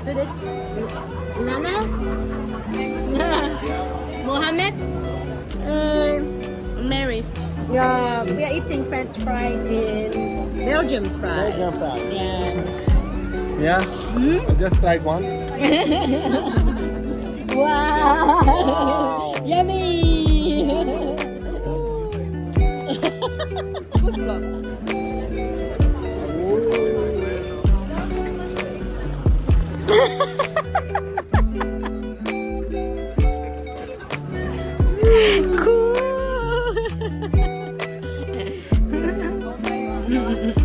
to this Nana? Mohammed? Mary. Yeah, we are eating French fry in Belgium fries. Belgium fries. Yeah. Yeah? I just tried one. Wow. Yummy. Good vlog. Cool.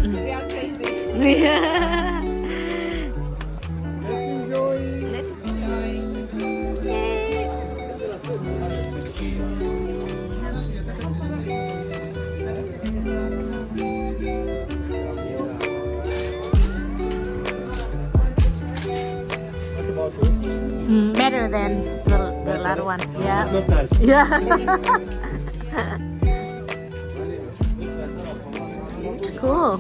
We are crazy. Yeah. Let's enjoy. Let's enjoy. Yay. What about this? Better than the last one. Yeah. Not nice. Yeah. It's cool.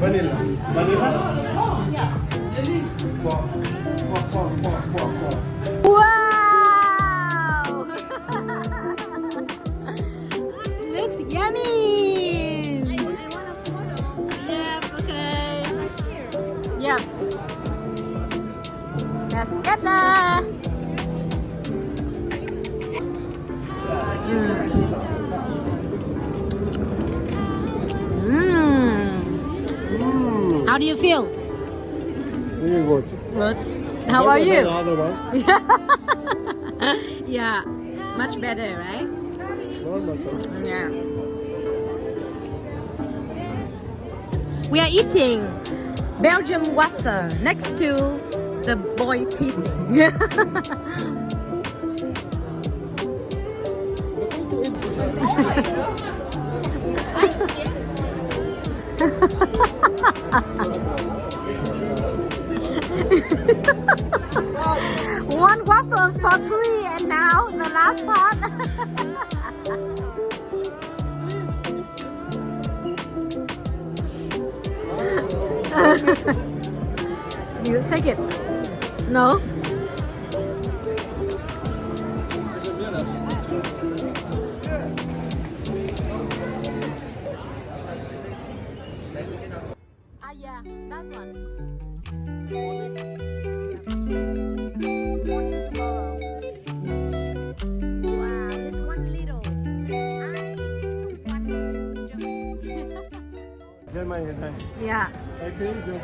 Vanilla. Vanilla? Four. Wow! This looks yummy! I want a photo. Yep, okay. Yep. Let's get that! How do you feel? Very good. Good. How are Better than you? the other one. Yeah, much better, right? Normal. Yeah. We are eating Belgium waffle next to the boy pissing. One waffles for 3 and now the last part. You take it. No? Ah, yeah, that's one. Morning tomorrow. Wow, this one little. I took one in Germany. Germany. Yeah. I think so.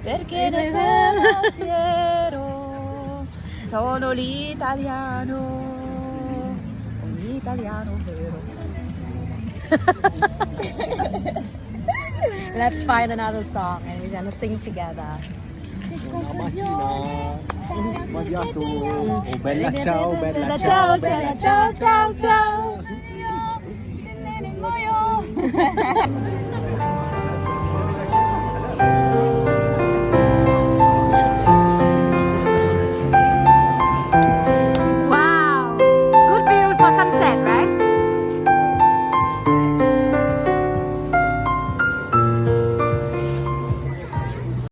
Perché ne sarò fiero, sono l'italiano, un italiano vero. Let's find another song and we're gonna sing together. Buona mattina. Sbagliato. Oh, bella ciao, bella Ciao, ciao. ciao, ciao, ciao, ciao.